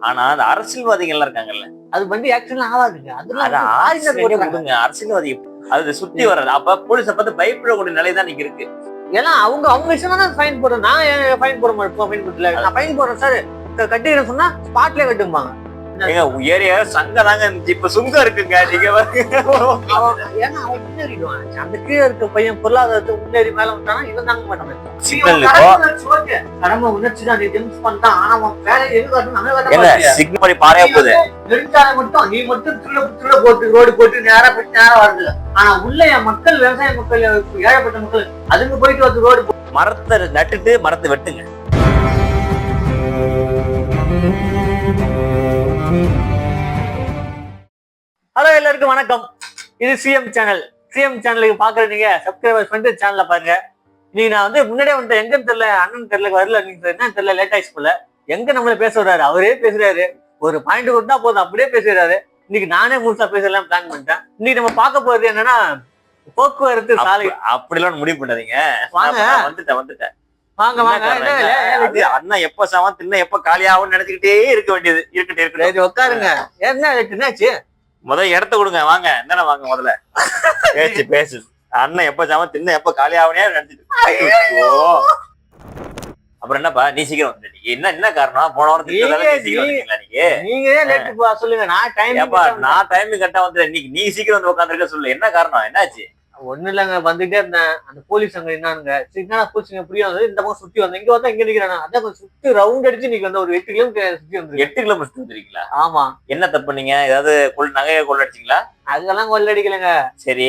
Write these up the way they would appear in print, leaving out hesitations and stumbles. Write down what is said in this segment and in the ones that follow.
ஆனா அந்த அரசியல்வாதிகள் எல்லாம் இருக்காங்கல்ல, அது வந்து ஆக்சுவலா ஆகாதுங்க. கொடுங்க அரசியல்வாதி அது சுத்தி வர்றது. அப்ப போலீஸை பார்த்து பயப்படக்கூடிய நிலை தான் இன்னைக்கு இருக்கு. ஏன்னா அவங்க அவங்க விஷயம் தானே ஃபைன் போடுறேன். நான் ஃபைன் போட மாட்டேன். ஃபைன் போடல, நான் ஃபைன் போடுறேன் சார் கட்டிக்கிறேன் சொன்னா ஸ்பாட்லயே கட்டுப்பாங்க. ஏங்க ஏரியா சங்கம் தாங்க இப்ப சுங்கம் இருக்குங்க. நீங்க ஏன்னா அவன் முன்னேறிடுவான். அந்த கீழே இருக்க பையன் பொருளாதாரத்தை முன்னேறி மேல வந்தானா இவன் தாங்க மாட்டான். கடமை உணர்ச்சி தான் ஜெம்ஸ் பண்ணிட்டான். ஆனா அவன் வேலை சிக்னல் பாறையா போகுது. நெடுஞ்சாலை மட்டும் நீ மட்டும் துள்ள போட்டு ரோடு போட்டு நேரா போயிட்டு நேரா வருது. ஆனா உள்ள மக்கள், விவசாய மக்கள், ஏழைப்பட்ட மக்கள் அதுங்க போயிட்டு வந்து ரோடு மரத்தை நட்டுட்டு மரத்தை வெட்டுங்க. ஹலோ எல்லாருக்கும் வணக்கம். இது சிஎம் சேனல். சிஎம் சேனலுக்கு பாக்குற நீங்க சப்ஸ்கிரைபர்ஸ் பண்ணிட்டு சேனல்ல பாருங்க. இன்னைக்கு நான் வந்து முன்னாடியே வந்து எங்கன்னு தெரியல, அண்ணன் தெரியல, வரல, நீங்க என்ன தெரியல, லேட் ஆயிடுச்சு போல. எங்க நம்மள பேச வர்றாரு, அவரே பேசுறாரு. ஒரு பாயிண்ட் கொடுத்தா போதும் அப்படியே பேசுறாரு. இன்னைக்கு நானே முழுசா பேசலாம் பிளான் பண்ணிட்டேன். இன்னைக்கு நம்ம பார்க்க போறது என்னன்னா போக்குவரத்து சாலை. அப்படிலாம் முடிவு பண்ணாதீங்க. வாங்க, வந்துட்டேன் வாங்க வாங்க. அண்ணா எப்ப சாவன் தின்ன எப்ப காலியாகும் நினைச்சுக்கிட்டே இருக்க வேண்டியது. இருக்கட்டும் உட்காருங்க. என்னாச்சு முதல்ல இடத்த கொடுங்க. வாங்க என்ன வாங்க முதல்ல பேசு. அண்ணன் எப்ப சாவன் தின்ன எப்ப காலியாவனே நினைச்சிட்டு. அப்புறம் என்னப்பா நீ சீக்கிரம் வந்து என்ன காரணம்? போன வாரம் நீங்க சொல்லுங்க. நான் டைமிங் கரெக்டா வந்து இன்னைக்கு நீ சீக்கிரம் வந்து உட்காந்துருக்க சொல்லு. என்ன காரணம்? என்னாச்சு? ஒண்ணு இல்லங்க, வந்துட்டே இருந்தேன். அந்த போலீஸ் அங்க என்னங்க போலீஸ் புரியாது. இந்த பக்கம் சுத்தி வந்தேன். இங்க வந்தா இங்க நிக்கிறேன். அதான் சுத்தி ரவுண்ட் அடிச்சு இன்னைக்கு வந்து ஒரு 8 கிலோமீட்டர் சுத்தி வந்து 8 கிலோமீட்டர் சுத்தி வந்துருக்கீங்களா? ஆமா. என்ன தப்பு பண்ணீங்க? ஏதாவது நகையை கொள்ளடிச்சிங்களா? அதெல்லாம் கொள்ளடிக்கலங்க. சரி,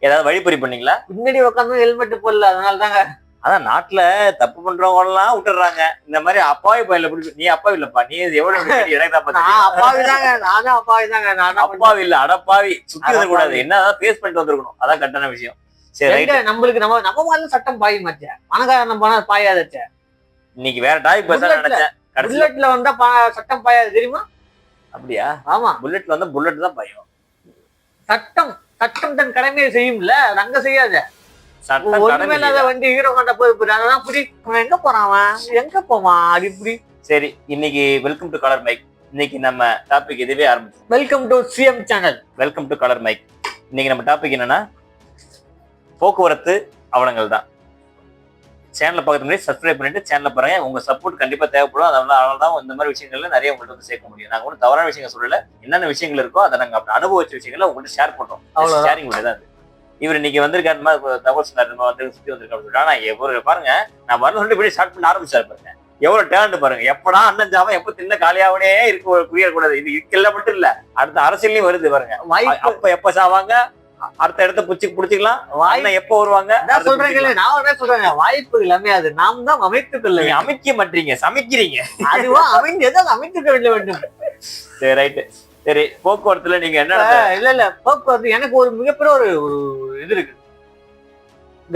ஏதாவது வழிப்பறி பண்ணீங்களா? பின்னாடி உட்காந்து ஹெல்மெட் போடல, அதனால தாங்க. அதான் நாட்டுல தப்பு பண்றவங்க எல்லாம் விட்டுறாங்க. இந்த மாதிரி அப்பாவி பயில நீ அப்பாவி இல்லப்பா. நீ எவ்வளவு அப்பாவிதாங்க. நானும் அப்பாவிதாங்க. நானும் அப்பாவி இல்ல, அடப்பாவி. சுத்தி வந்துடக்கூடாது. என்னதான் பேஸ் பண்ணிட்டு வந்துருக்கணும். அதான் கரெக்டான விஷயம். சரி, நம்மளுக்கு நம்ம மாதிரி சட்டம் பாய மாட்டேன். பணக்காரன் போனா பாயாதச்ச. இன்னைக்கு வேற டாபிக் பேச நினைச்சேன். புல்லட்ல வந்தா சட்டம் பாயாது தெரியுமா? அப்படியா? ஆமா, புல்லட்ல வந்தா புல்லட் தான் பாயும். சட்டம் தன் கடமையை செய்யும்ல, அது அங்க செய்யாத. ஒண்ணுமே இல்லாத வண்டி ஹீரோ கொண்ட போய் அதெல்லாம் புடி. எங்க போறான், எங்க போவான் அப்படி புடி. சரி, இன்னைக்கு வெல்கம் டு கலர் மைக். இன்னைக்கு நம்ம டாபிக் இதுவே ஆரம்பிச்சு. Welcome to CM channel. Welcome to colour mic. இன்னைக்கு நம்ம டாபிக் என்னன்னா போக்குவரத்து அவலங்கள் தான். சேனலை பார்க்கறது முன்னாடி சப்ஸ்கிரைப் பண்ணிட்டு சேனலை பாருங்க. உங்க சப்போர்ட் கண்டிப்பா தேவைப்படும். அதனால தான் இந்த மாதிரி விஷயங்கள்ல நிறைய உங்கள்கிட்ட வந்து சேர்க்க முடியும். நாங்க ஒன்றும் தவறான விஷயங்கள் சொல்லல. என்னென்ன விஷயங்கள் இருக்கோ அதை நாங்க அனுபவிச்ச விஷயங்களை உங்கள்கிட்ட ஷேர் பண்றோம். ஷேரிங் தான். இவர் இன்னைக்கு வந்திருக்காரு, தகவல் சொன்னாரு, வந்து சுத்தி வந்திருக்காரு சொல்லிட்டு. ஆனா எவ்வளவு பாருங்க, நான் வரணும் சொல்லிட்டு இப்படி ஸ்டார்ட் பண்ண ஆரம்பிச்சாரு பாருங்க. எவ்வளவு டேலண்ட் பாருங்க. எப்படா அண்ணன் ஜாவா எப்ப தின்ன காலியாவனே இருக்க புரியக்கூடாது. இது இருக்கல மட்டும் இல்ல, அடுத்த அரசியலையும் வருது பாருங்க. அப்ப எப்ப சாவாங்க, அடுத்த இடத்த புடிச்சுக்கலாம். வாய்ப்பு எப்ப வருவாங்க சொல்றீங்களே. நான் சொல்றேன், வாய்ப்பு எல்லாமே அது நாம் தான் அமைத்துக்கொள்ள. அமைக்க மாட்டீங்க, சமைக்கிறீங்க. அதுவா எதாவது அமைத்துக்க வேண்டும். சரி, ரைட்டு. சரி, போக்குவரத்துல நீங்க என்ன? இல்ல போக்குவரத்து எனக்கு ஒரு மிகப்பெரிய ஒரு இது இருக்கு.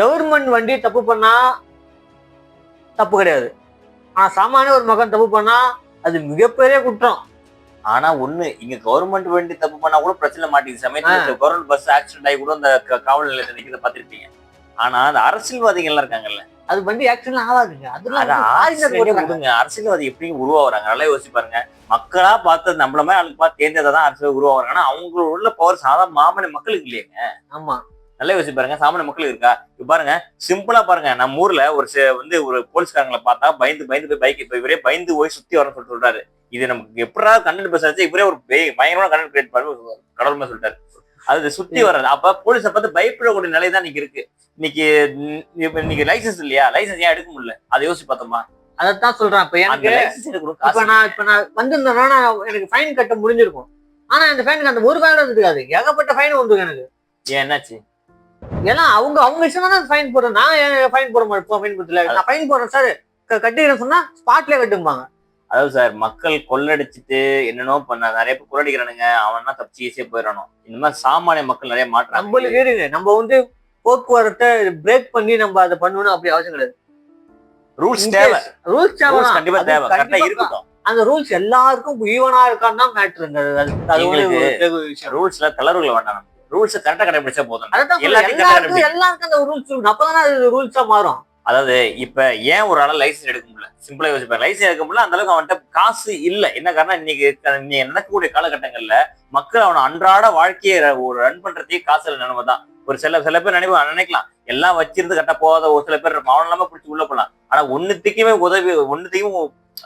கவர்மெண்ட் வண்டி தப்பு பண்ணா தப்பு கிடையாது. ஆனா சாமானிய ஒரு மகன் தப்பு பண்ணா அது மிகப்பெரிய குற்றம். ஆனா ஒண்ணு, இங்க கவர்மெண்ட் வண்டி தப்பு பண்ணா கூட பிரச்சனை மாட்டேங்குது. சமயத்துல கவர்மெண்ட் பஸ் ஆக்சிடென்ட் ஆகி கூட அந்த காவல் நிலையத்தை நிக்கிறத பாத்திருப்பீங்க. ஆனா அந்த அரசியல்வாதிகள் எல்லாம் இருக்காங்கல்ல, அது வண்டி ஆக்சிடென்ட் ஆகாதுங்க. கொடுங்க. அரசியல்வாதி எப்படி உருவாகுறாங்க நல்லா யோசிச்சு பாருங்க. மக்களா பார்த்து நம்மள மாதிரி ஆளுக்கு பார்த்து தேர்ந்ததான் அரசியல் உருவாகுறாங்க. ஆனா அவங்களோட உள்ள பவர் சாதாரண மாமன மக்களுக்கு இல்லையங்க. ஆமா, நல்லா யோசிச்சு பாருங்க. சாமானிய மக்களுக்கு இருக்கா? இப்ப பாருங்க, சிம்பிளா பாருங்க. நம்ம ஊர்ல ஒரு போலீஸ்காரங்களை பார்த்தா பயந்து போய் பைக் இப்ப இவரே பயந்து போய் சுத்தி வரணும்னு சொல்றாரு. இது நமக்கு எப்படா கண்டென்ட் பேசாச்சு, இவரே ஒரு பயங்கரமான கண்டென்ட் கிரியேட் பண்ணி கடவுள்மா சொல்லிட்டாரு. அது சுத்தி வர்றது. அப்ப போலீஸை பார்த்து பயப்படக்கூடிய நிலை தான் இன்னைக்கு இருக்கு. இன்னைக்கு லைசன்ஸ் இல்லையா, லைசன்ஸ் ஏன் எடுக்க முடியல, அதை யோசிச்சு பார்த்தோமா? அதான் சொல்றேன். இப்ப எனக்கு இப்ப நான் வந்திருந்தேன்னா எனக்கு ஃபைன் கட்ட முடிஞ்சிருக்கும். ஆனா இந்த ஃபைனுக்கு அந்த ஒரு ஃபைன் இருக்காது, ஏகப்பட்ட ஃபைன் வந்துருக்கு எனக்கு. ஏன் என்னாச்சு? ஏன்னா அவங்க விஷயம் தானே ஃபைன் போடுறேன். நான் ஃபைன் போட மாட்டேன். ஃபைன் போடல, நான் ஃபைன் போடுறேன் சார் கட்டிக்கிறேன் சொன்னா ஸ்பாட்லயே கட்டுப்பாங்க. அதாவது சார், மக்கள் கொள்ளடிச்சிட்டு என்னென்னோ பண்ண நிறைய பேர் கொள்ளடிக்கிறானுங்க. அவனா தப்பிச்சு ஈஸியா போயிடணும். இந்த மாதிரி சாமானிய மக்கள் நிறைய மாற்றம். நம்மளுக்கு நம்ம வந்து போக்குவரத்தை பிரேக் பண்ணி நம்ம அதை பண்ணணும் அப்படி அவசியம் கிடையாது. ரூல்ஸ் தேவை. கண்டிப்பா தேவை. கரெக்டா இருக்கட்டும். அந்த ரூல்ஸ் எல்லாருக்கும் ஈவனா இருக்கான்னு தான் மேட்டருங்க. ரூல்ஸ்ல தளர்வுகள் வேண்டாம். ரூல்ஸ் கரெக்டா கடைபிடிச்சா போதும். எல்லாருக்கும் அந்த ரூல்ஸ் அப்பதான் ரூல்ஸா மாறும். அதாவது இப்ப ஏன் ஒரு ஆள லைசன்ஸ் எடுக்க முடியல, சிம்பிளா யோசிப்பாங்க. லைசன்ஸ் எடுக்க முடியல, அந்த அளவுக்கு அவன்கிட்ட காசு இல்ல. என்ன காரணம், இன்னைக்கு நடக்கக்கூடிய காலகட்டங்கள்ல மக்கள் அவனை அன்றாட வாழ்க்கையை ஒரு ரன் பண்றதுக்கே காசு இல்ல நிலைமை தான். ஒரு சில பேர் நினைக்கலாம் எல்லாம் வச்சிருந்து கட்ட போகாத ஒரு சில பேர் அவன் இல்லாம பிடிச்சி உள்ள போலாம். ஆனா ஒண்ணுத்துக்குமே உதவி, ஒண்ணுத்துக்கும்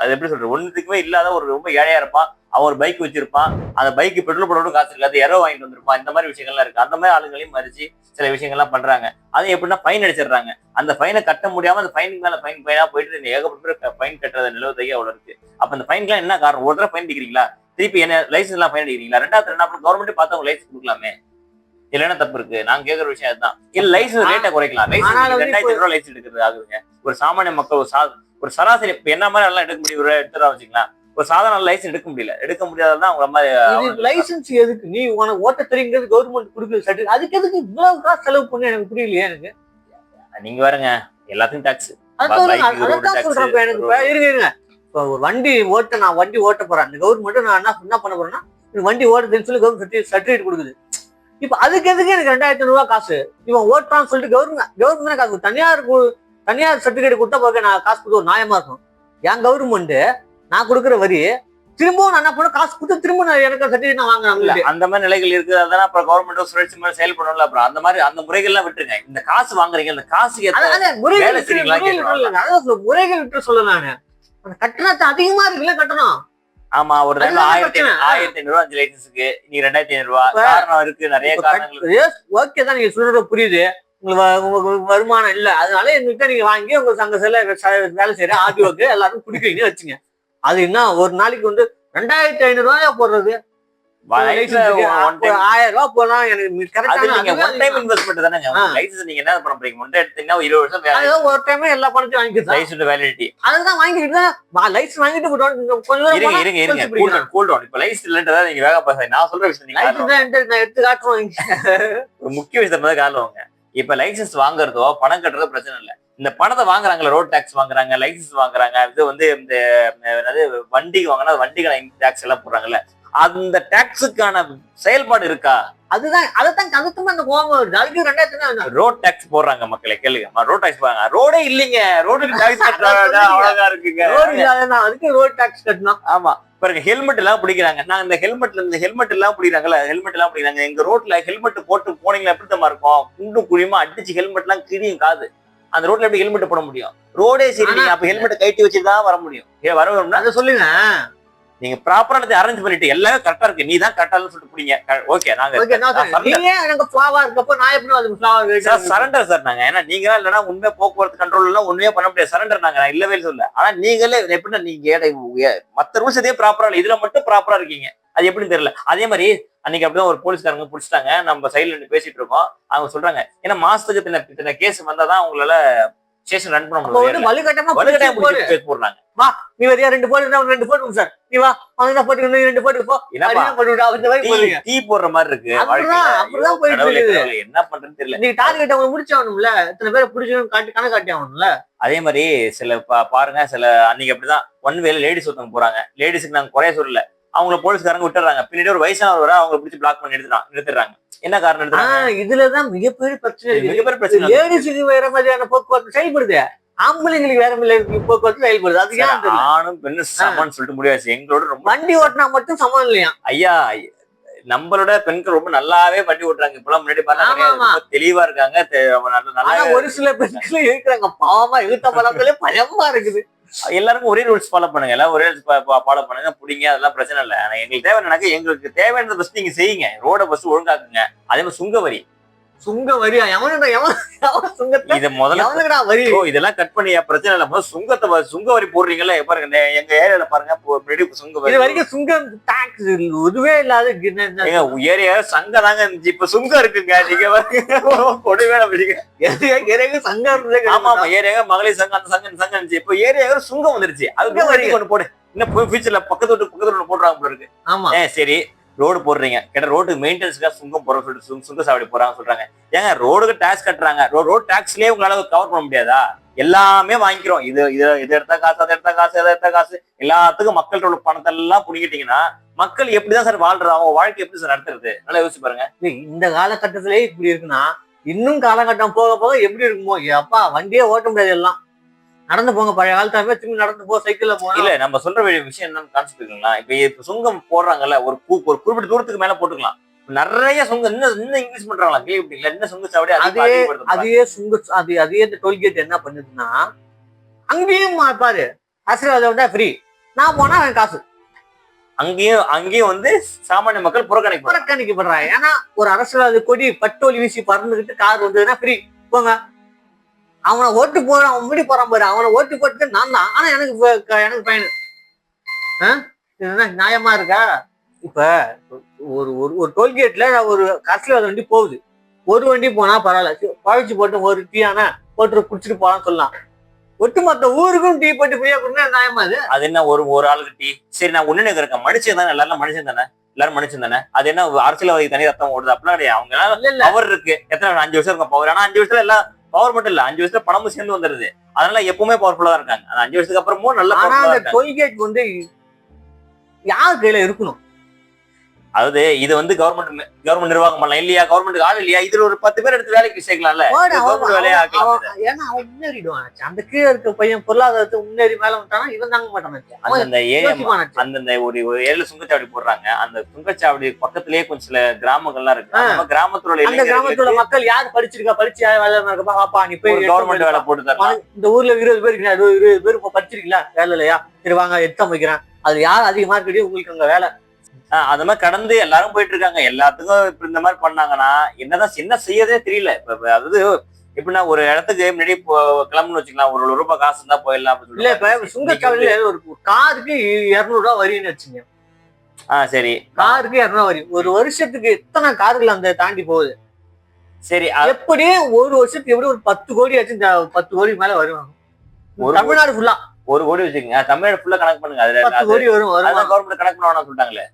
அது எப்படி சொல்றது, ஒண்ணுத்துக்குமே இல்லாத ஒரு ரொம்ப ஏழையா இருப்பான். அவன் ஒரு பைக் வச்சிருப்பான், அந்த பைக்கு பெட்ரோல் போட காசு இருக்காது, யாரோ வாங்கிட்டு வந்திருப்பான். இந்த மாதிரி விஷயங்கள்லாம் இருக்கு. அந்த மாதிரி ஆளுங்களையும் மறிச்சு சில விஷயங்கள்லாம் பண்றாங்க. அது எப்படின்னா ஃபைன் அடிச்சிடுறாங்க. அந்த ஃபைனை கட்ட முடியாம அந்த ஃபைனுக்கு மேல ஃபைனா போயிட்டு ஏகப்பட்ட ஃபைன் கட்டுறது நிலவதையே அவ்வளவு இருக்கு. அப்ப அந்த ஃபைனுக்குலாம் என்ன காரணம்? ஒரு தடவை ஃபைன் அடிக்கிறீங்களா, திருப்பி என்ன லைசன்ஸ் எல்லாம் ஃபைன் அடிக்கிறீங்களா, ரெண்டாவது என்ன கவர்மெண்ட் பார்த்து அவங்க லைசன்ஸ் கொடுக்கலாமே, இல்ல என்ன தப்பு இருக்கு? நாங்க கேக்குற விஷயம் அதுதான். இல்ல லைசன்ஸ் ரேட்டை குறைக்கலாம். லைசன்ஸ் 2000 லைசன்ஸ் எடுக்கிறது ஆகுதுங்க. ஒரு சாமானிய மக்கள் ஒரு சராசரி இப்ப என்ன மாதிரி எல்லாம் எடுக்க முடியும், எடுத்துதான் வச்சுக்கலாம். ஒரு சாதாரண லைசன்ஸ் எடுக்க முடியல, எடுக்க முடியாததான் அவங்க மாதிரி. லைசன்ஸ் எதுக்கு? நீ உனக்கு ஓட்ட தெரியுங்கிறது கவர்மெண்ட் கொடுக்குற சர்டிஃபிகேட், அதுக்கு எதுக்கு இவ்வளவு காசு செலவு பண்ணி எனக்கு புரியலையே. எனக்கு நீங்க பாருங்க எல்லாத்தையும் டாக்ஸ். அதான் சொல்றப்ப எனக்கு இருங்க இப்போ ஒரு வண்டி ஓட்ட, நான் வண்டி ஓட்ட போறேன், அந்த கவர்மெண்ட் நான் என்ன பண்ண போறேன்னா வண்டி ஓட்ட தெரிஞ்சு சொல்லி கவர்மெண்ட் சர்டிஃபிகேட் கொடுக்குது. இப்ப அதுக்கு எதுக்கு எனக்கு 2500 காசு? இவன் ஓட்டான்னு சொல்லிட்டு கவர்மெண்ட் காசு, தனியார் சர்டிஃபிகேட் கொடுத்தா போக நான் காசு கொடுத்து ஒரு நியாயமா இருக்கும். என் கவர்மெண்ட் நான் கொடுக்குற வரி திரும்பவும் நான் என்ன பண்ண காசு கொடுத்து திரும்ப நான் எனக்கு சர்டிஃபிகேட் நான் வாங்குறாங்க. அந்த மாதிரி நிலைகள் இருக்குது. அதனால அப்புறம் கவர்மெண்ட் சுழற்சி மாதிரி செயல்படணும்ல. அப்புறம் அந்த மாதிரி அந்த முறைகள்லாம் விட்டுருங்க. இந்த காசு வாங்குறீங்க, இந்த காசுக்கு முறைகள் விட்டு சொல்ல நானு அந்த கட்டணத்தை அதிகமா இருக்குல்ல கட்டணம். ஆமா, ஒரு 1500 5 லைசன்ஸுக்கு நீ 2500 காரணம் இருக்கு, நிறைய காரணங்கள். ஓகே தான், நீங்க சொல்றது புரியுது. உங்களுக்கு வருமானம் இல்ல, அதனால எங்ககிட்ட நீங்க வாங்கி உங்க சங்க செல்ல வேலை செய்யற ஆர்டிஓக்கு எல்லாரும் குடிக்கிறீங்கன்னு வச்சுங்க. அது என்ன ஒரு நாளைக்கு 2500 போடுறது, 1000 ரூபாய் போனா எனக்கு ஒரு டைம் எல்லா பணத்தையும் வாங்கிட்டு வேலிடிட்டி அதுதான் வாங்கிட்டு லைசன்ஸ் வாங்கிட்டு நான் சொல்ற விஷயம் எடுத்து காட்டுவோம். முக்கிய விஷயத்த காலுவாங்க. இப்ப லைசன்ஸ் வாங்குறதோ பணம் கட்டுறதோ பிரச்சனை இல்லை. இந்த பணத்தை வாங்குறாங்களா, ரோட் டாக்ஸ் வாங்குறாங்க, லைசன்ஸ் வாங்குறாங்க, இது வந்து இந்த வண்டிக்கு வாங்கினா வண்டிகளை டாக்ஸ் எல்லாம் போடுறாங்கல்ல, அந்த டாக்ஸுக்கான செயல்பாடு இருக்கா? அதுதான் அதைத்தான் அந்த கோபம் வருது. அதுக்கு 2000 ரோட் டாக்ஸ் போடுறாங்க. மக்களை கேளுங்க, ரோட் டாக்ஸ் போறாங்க. ரோடே இல்லைங்க, ரோடுக்கு டாக்ஸ் கட்டுறாங்க இருக்குங்க. அதுக்கு ரோட் டாக்ஸ் கட்டணும். ஆமா பாருங்க, ஹெல்மெட் எல்லாம் பிடிக்கிறாங்க. நான் இந்த ஹெல்மெட் எல்லாம் பிடிக்கிறாங்கல்ல, ஹெல்மெட் எல்லாம் பிடிக்கிறாங்க. எங்க ரோட்ல ஹெல்மெட் போட்டு போனீங்களா எப்படித்தமா இருக்கும், குண்டும் குழியுமா அடிச்சு ஹெல்மெட் எல்லாம் கிரியும் காது. அந்த ரோட்ல எப்படி ஹெல்மெட் போட முடியும்? ரோடே சரி, அப்ப ஹெல்மெட் கைட்டி வச்சுதான் வர முடியும். வரணும்னா அதை சொல்லுங்க. நீங்க ப்ராப்பரா அரேஞ்ச் பண்ணிட்டு எல்லாமே கரெக்டா இருக்கு, நீ தான் கரெக்டா சொல்லிட்டு புடிங்க. ஓகே, நாங்க சரண்டர் சார் நாங்க. ஏன்னா நீங்க இல்லைன்னா உண்மையா போக்குவரத்து கண்ட்ரோல் எல்லாம் உண்மையா பண்ண முடியாது. சரண்டர் நாங்க இல்லவே சொல்ல. ஆனா நீங்களே எப்படின்னா நீங்க மத்த ரூல்ஸ் இதே ப்ராப்பரா இல்ல, இதுல மட்டும் ப்ராப்பரா இருக்கீங்க. அது எப்படின்னு தெரியல. அதே மாதிரி அன்னைக்கு அப்படிதான் ஒரு போலீஸ்காரங்க பிடிச்சிட்டாங்க. நம்ம சைட்ல இருந்து பேசிட்டு இருக்கோம். அவங்க சொல்றாங்க, ஏன்னா மாசத்துக்கு இத்தனை கேஸ் வந்தாதான் உங்களால ஸ்டேஷன் ரன் பண்ண முடியும். வலுக்கட்டாயம் போடுறாங்க. வா நீ வரியா 2 போட்டு 2 போட்டு சார், நீ வா அவங்க போட்டு 2 போட்டு போ. டீ போடுற மாதிரி இருக்கு. அப்படிதான் போயிட்டு இருக்கு. என்ன பண்றதுன்னு தெரியல. நீ டார்கெட் அவங்க முடிச்சாகணும்ல, இத்தனை பேரை பிடிச்சணும் கணக்கு காட்டி ஆகணும்ல. அதே மாதிரி சில பாருங்க, சில அன்னைக்கு அப்படிதான் ஒன் வேல லேடிஸ் ஒருத்தவங்க போறாங்க. லேடிஸுக்கு நாங்க குறைய சொல்லல, அவங்கள போலீஸ்காரங்க விட்டுறாங்க. பின்னாடி ஒரு வயசானவர் வர அவங்க பிடிச்சி பிளாக் பண்ணி நிறுத்துறாங்க. என்ன காரணம் எடுத்துறாங்க? இதுலதான் மிகப்பெரிய பிரச்சனை. லேடிஸுக்கு வேற மாதிரியான போக்குவரத்து செயல்படுது, ஆம்பளைங்களுக்கு வேற மாதிரி போக்குவரத்து செயல்படுது. அது ஏன் ஆணும் பெண்ணு சமம்னு சொல்லிட்டு முடியாது. எங்களோட ரொம்ப வண்டி ஓட்டினா மட்டும் சமம் இல்லையா ஐயா? நம்மளோட பெண்கள் ரொம்ப நல்லாவே வண்டி ஓட்டுறாங்க. இப்பெல்லாம் முன்னாடி பார்த்தா தெளிவா இருக்காங்க. ஒரு சில பெண்கள் இருக்கிறாங்க பாவமா, இழுத்த பழங்களே பயமா இருக்குது. எல்லாருக்கும் ஒரே ரூல்ஸ் ஃபாலோ பண்ணுங்க, எல்லாம் ஒரே ஃபாலோ பண்ணுங்க, பிடிங்க, அதெல்லாம் பிரச்சனை இல்லை. ஆனா எங்களுக்கு தேவையான எங்களுக்கு தேவையானது ஃபர்ஸ்ட் நீங்க செய்யுங்க. ரோட ஃபர்ஸ்ட் ஒழுங்காக்குங்க. அதே மாதிரி சுங்க வரி இத முதல்ல வரி இதெல்லாம் கட் பண்ணி பிரச்சனை இல்ல. முதல்ல சுங்க வரி போடுறீங்கல்ல, பாருங்க எங்க ஏரியால பாருங்க சுங்க வரி வரைக்கும் சுங்கம் டாக்ஸ் இதுவே இல்லாத ஏரியா சங்கம் தாங்க இருந்துச்சு. இப்ப சுங்கம் இருக்குங்க. நீங்க கொடைவேல சங்கம். ஆமா ஆமா, ஏரியா மகளிர் சங்கம், அந்த சங்கம் சங்கம் இருந்துச்சு. இப்ப ஏரியா சுங்கம் வந்துருச்சு. அது வரி ஒண்ணு போடு. இன்னும் ஃபியூச்சர்ல பக்கத்து போடுறாங்க போல இருக்கு. ஆமா சரி, ரோடு போடுறீங்க, கேட்ட ரோடுக்கு மெயின்டெனன்ஸ்க்காக சுங்கம் போற சொல்லிட்டு சுங்க சாவடி போறாங்க சொல்றாங்க. ஏங்க ரோடுக்கு டாக்ஸ் கட்டுறாங்க, ரோடு டாக்ஸ்லயே உங்களால கவர் பண்ண முடியாதா? எல்லாமே வாங்கிக்கிறோம். இது எடுத்த காசு, அதை எடுத்த காசு, அதை எடுத்த காசு, எல்லாத்துக்கும் மக்களோட பணத்தை எல்லாம் புடிங்கிட்டீங்கன்னா மக்கள் எப்படிதான் சார் வாழ்றது? அவங்க வாழ்க்கை எப்படி சார் நடத்துறது? நல்லா யோசிச்சு பாருங்க. இந்த காலகட்டத்திலேயே இப்படி இருக்குன்னா இன்னும் காலகட்டம் போக போக எப்படி இருக்குமோ அப்பா வண்டியே ஓட்ட முடியாது எல்லாம் நடந்து போங்க பழைய காலத்தாமே திரும்பி நடந்து போ சைக்கிள்ல போங்க இல்ல நம்ம சொல்ற விஷயம் என்னன்னு கான்செப்ட் இருக்குங்களா இப்ப சுங்கம் போடுறாங்கல்ல ஒரு குறிப்பிட்ட தூரத்துக்கு மேல போட்டுக்கலாம் நிறைய சுங்கம் இன்னும் இங்கிலீஷ் பண்றாங்களா கேள்விப்பட்டீங்களா இன்னும் சுங்க சாவடி அதையே சுங்க அதே இந்த டோல்கேட் என்ன பண்ணுதுன்னா அங்கேயும் பாரு அரசியல் ஃப்ரீ நான் போனா அவன் காசு அங்கேயும் வந்து சாமானிய மக்கள் புறக்கணிக்கப்படுறாங்க ஏன்னா ஒரு அரசியல் கொடி பட்டோலி வீசி பறந்துகிட்டு கார் வந்ததுன்னா ஃப்ரீ போங்க அவனை ஓட்டு போறான் அவன் முடி போறான் பாரு அவனை ஓட்டு போட்டு நான் தான் ஆனா எனக்கு பயனு நியாயமா இருக்கா இப்ப ஒரு டோல்கேட்ல ஒரு அரசியல் வண்டி போகுது ஒரு வண்டி போனா பரவாயில்ல பழிச்சு போட்டு ஒரு டீயான போட்டு குடிச்சிட்டு போலான்னு சொல்லலாம் ஒட்டுமொத்த ஊருக்கும் டீ போட்டு ஃப்ரீயா கொடுங்க நியாயமா அது என்ன ஒரு ஆளுக்கு டீ சரி நான் ஒண்ணு இருக்கேன் மனுஷன் தானே எல்லாரும் மனுஷன் தானே எல்லாரும் மனுஷன் தானே அது என்ன அரசியல்வாதி தனி ரத்தம் ஓடுது அப்படிலாம் கிடையாது அவங்க பவர் இருக்கு எத்தனை 5 வருஷம் இருக்கும் பவர் ஆனா 5 வருஷத்துல எல்லாம் பவர் மட்டும் இல்ல 5 வருஷத்துல பணமும் சேர்ந்து வந்துருது அதனால எப்பவுமே பவர்ஃபுல்லா தான் இருக்காங்க அந்த 5 வருஷத்துக்கு அப்புறமும் நல்ல டோல்கேட் வந்து யார் கையில இருக்கணும் அதாவது இது வந்து கவர்மெண்ட் நிர்வாகம் பண்ணலாம் இல்லையா கவர்மெண்ட் ஆள் இல்லையா இதுல ஒரு 10 பேர் எடுத்து வேலைக்கு சேர்க்கலாம்ல வேலையா ஏன்னா அவன் முன்னேறிடுவான் அந்த கீழே இருக்க பையன் பொருளாதாரத்தை முன்னேறி மேல விட்டானா இவன் தாங்க மாட்டான் அந்த ஒரு 7 சுங்கச்சாவடி போடுறாங்க அந்த சுங்கச்சாவடி பக்கத்திலேயே கொஞ்சம் சில கிராமங்கள்லாம் இருக்கு நம்ம கிராமத்துல மக்கள் யார் படிச்சு வேலை இருக்கப்பா பாப்பா நீ போய் கவர்மெண்ட் வேலை போட்டு தரலாம் இந்த ஊர்ல 20 பேர் 20 பேர் படிச்சிருக்கீங்களா வேலை இல்லையா சரி வாங்க எக்ஸாம் வைக்கிறேன் அது யார் அதிகமா இருக்கடியோ உங்களுக்கு அங்க வேலை அந்த மாதிரி கடந்து எல்லாரும் போயிட்டு இருக்காங்க எல்லாத்துக்கும் இப்ப இந்த மாதிரி பண்ணாங்கன்னா என்ன செய்யறதே தெரியல இப்ப அதாவது எப்படின்னா ஒரு இடத்துக்கு முன்னாடி கிளம்புன்னு வச்சுக்கலாம் ஒரு ரூபாய் காசு இருந்தா போயிடலாம் இல்ல இப்ப சுங்கச்சாவடியில ஒரு காருக்கு 200 ரூபாய் வரின்னு வச்சுங்க சரி காருக்கு 200 வரி ஒரு வருஷத்துக்கு எத்தனை கார்கள் அந்த தாண்டி போகுது சரி எப்படியே ஒரு வருஷத்துக்கு எப்படி ஒரு 10 கோடி ஆச்சு 10 கோடி மேல வருவாங்க தமிழ்நாடு ஃபுல்லா 1 கோடி வச்சுக்கோங்க தமிழ்நாடு ஃபுல்லா கணக்கு பண்ணுங்க அதுல 10 கோடி வரும் கவர்மெண்ட் கணக்கு பண்ண சொல்லிட்டாங்களே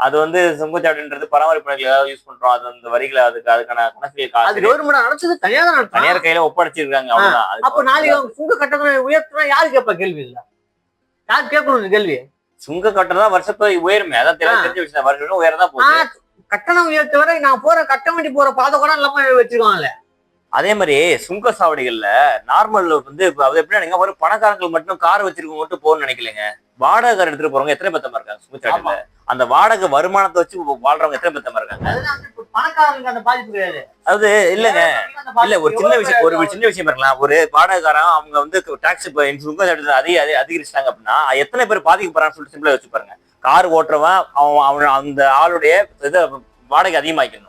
அது வந்து சுங்கச்சாவடின்றது பராமரிப்பு பணிகள் ஏதாவது யூஸ் பண்றோம் அது அந்த வரிகளை அதுக்கான கணக்கு தனியார் கையில ஒப்படைச்சிருக்காங்க அவ்வளவுதான் அப்ப நாளைக்கு சுங்க கட்டணம் உயர்த்தினா யாரு கேட்பா கேள்வி இல்ல யாரு கேட்கணும் கேள்வி சுங்க கட்டணம் வருஷத்துல உயருமே அதான் தெரிஞ்ச விஷயம் வருஷம் உயரதான் போகுது கட்டணம் உயர்த்த வரை நான் போற கட்ட வேண்டி போற பாதை கூட இல்லாம வச்சிருக்காங்கல்ல அதே மாதிரி சுங்க சாவடிகள்ல நார்மல் வந்து அது எப்படி நினைக்க ஒரு பணக்காரங்களுக்கு மட்டும் கார் வச்சிருக்கவங்க மட்டும் போகணும்னு நினைக்கலங்க வாடகை கார் எடுத்துட்டு போறவங்க எத்தனை பத்தமா இருக்காங்க சுங்கச்சாவடியில அந்த வாடகை வருமானத்தை வச்சு வாழ்றவங்க எத்தனை பத்தமா இருக்காங்க பணக்காரங்களுக்கு அந்த பாதிப்பு கிடையாது அது இல்லங்க இல்ல ஒரு சின்ன விஷயம் இருக்கலாம் ஒரு வாடகைக்காரன் அவங்க வந்து டாக்ஸ் சுங்கச்சாவடி அதிகரிச்சிட்டாங்க அப்படின்னா எத்தனை பேர் பாதிக்கப்படுறான்னு சொல்லிட்டு சிம்பிளா வச்சு பாருங்க கார் ஓட்டுறவன் அவன் அந்த ஆளுடைய இதை வாடகை அதிகமாக்கணும்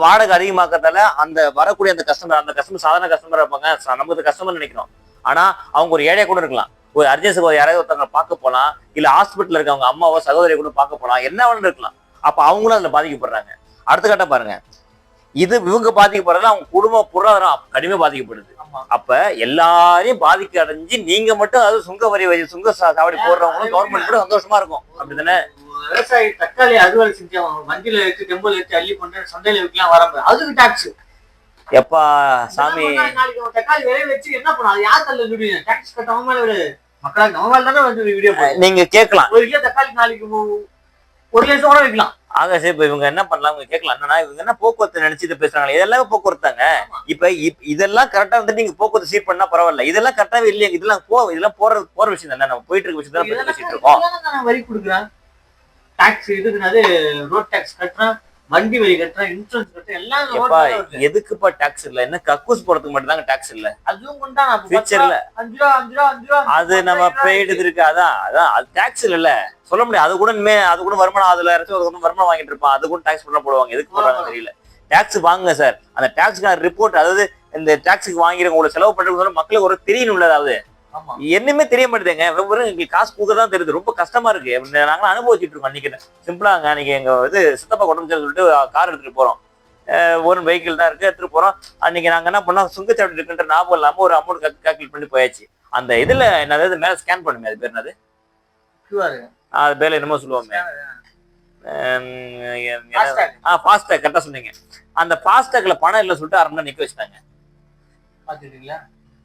வாடகை அதிகமாக்கத்தால அந்த வரக்கூடிய அந்த கஸ்டமர் சாதாரண கஸ்டமர் இருப்பாங்க நமக்கு கஸ்டமர் நினைக்கிறோம் ஆனா அவங்க ஒரு ஏழையா கூட இருக்கலாம் ஒரு அர்ஜென்சி யாராவது ஒருத்தவங்க பார்க்க போலாம் இல்ல ஹாஸ்பிட்டல் இருக்கவங்க அம்மாவோ சகோதரியை கூட பார்க்க போலாம் என்ன வேணும் இருக்கலாம் அப்ப அவங்களும் அதுல பாதிக்கப்படுறாங்க அடுத்த கட்ட பாருங்க இது இவங்க பாதிக்கப்படுறதுல அவங்க குடும்ப பொருளாதாரம் கடுமையா பாதிக்கப்படுது அப்ப எல்லாரையும் பாதிக்க அடைஞ்சு நீங்க மட்டும் அதாவது சுங்க சாவடி போடுறவங்களும் கவர்மெண்ட் கூட சந்தோஷமா இருக்கும் அப்படித்தானே விவசாயி தக்காளி அறுவடை செஞ்சவங்க வண்டியில வச்சு டெம்பிள் வச்சு அள்ளி கொண்டு சந்தையில வைக்கலாம் வராங்க அதுக்கு டாக்ஸ் எப்பா சாமி நாளைக்கு தக்காளி விலை வச்சு என்ன பண்ணாது யார் தள்ள வீடியோ டாக்ஸ் கட்டவங்க மேல மக்களால் நம்ம மேல தானே வந்து வீடியோ நீங்க கேட்கலாம் 1 கிலோ தக்காளி நாளைக்கு 1 லட்சம் கூட வைக்கலாம் ஆக சரி இப்ப இவங்க என்ன பண்ணலாம் இவங்க கேட்கலாம் என்னன்னா இவங்க என்ன போக்குவரத்து நினைச்சிட்டு பேசுறாங்க இதெல்லாம் போக்குவரத்தாங்க இப்ப இதெல்லாம் கரெக்டா வந்து நீங்க போக்குவரத்து சீட் பண்ணா பரவாயில்ல இதெல்லாம் கரெக்டாவே இல்லையா இதெல்லாம் போற விஷயம் தானே நம்ம போயிட்டு இருக்க விஷயம் தான் பேசிட்டு இருக்கோம் வரி கொடுக்குறேன் டாக்ஸ் இதுக்குனாது ரோட் டாக்ஸ் கட்டுறேன் வண்டி வரி கட்டுறேன் இன்சூரன்ஸ் கட்டுறேன் எல்லாம் எதுக்குப்பா டாக்ஸ் இல்ல என்ன கக்கூஸ் போறதுக்கு மட்டும் தாங்க டாக்ஸ் இல்ல அதுவும் கொண்டா ஃபியூச்சர்ல 5 ரூபா அது நம்ம பெய்டு இருக்கு அதான் அது டாக்ஸ் இல்ல சொல்ல முடியாது அது கூட வருமானம் அதுல இறச்சு வருமானம் வாங்கிட்டு இருப்பான் அது கூட டாக்ஸ் பண்ண போடுவாங்க எதுக்கு போடுறாங்க தெரியல டாக்ஸ் வாங்குங்க சார் அந்த டாக்ஸ்க்கான ரிப்போர்ட் அதாவது இந்த டாக்ஸுக்கு வாங்கிறவங்க செலவு பண்றது மக்களுக்கு ஒரு தெரியணும் அதாவது என்னமே தெரிய மாட்டேங்க வெறும் எங்களுக்கு காசு கொடுக்கதான் தெரியுது ரொம்ப கஷ்டமா இருக்கு நாங்களும் அனுபவிச்சுட்டு இருக்கோம் அன்னைக்கு சிம்பிளாங்க அன்னைக்கு எங்க சித்தப்பா கொண்டு சொல்லிட்டு கார் எடுத்துட்டு போறோம் ஒரு வெஹிக்கிள் தான் இருக்கு எடுத்துட்டு போறோம் அன்னைக்கு நாங்க என்ன பண்ணோம் சுங்கச்சாவடி இருக்குன்ற ஞாபகம் இல்லாம ஒரு அமௌண்ட் கால்குலேட் பண்ணி போயாச்சு அந்த இதுல என்னது மேல ஸ்கேன் பண்ணுமே அது பேர் என்னது அது பேர்ல என்னமோ சொல்லுவோமே ஃபாஸ்டாக் கரெக்டா சொன்னீங்க அந்த ஃபாஸ்டாக்ல பணம் இல்லை சொல்லிட்டு 1/2 மணி நேரம் நிக்க வச்சுட்டாங்க பாத்துட்டீங்களா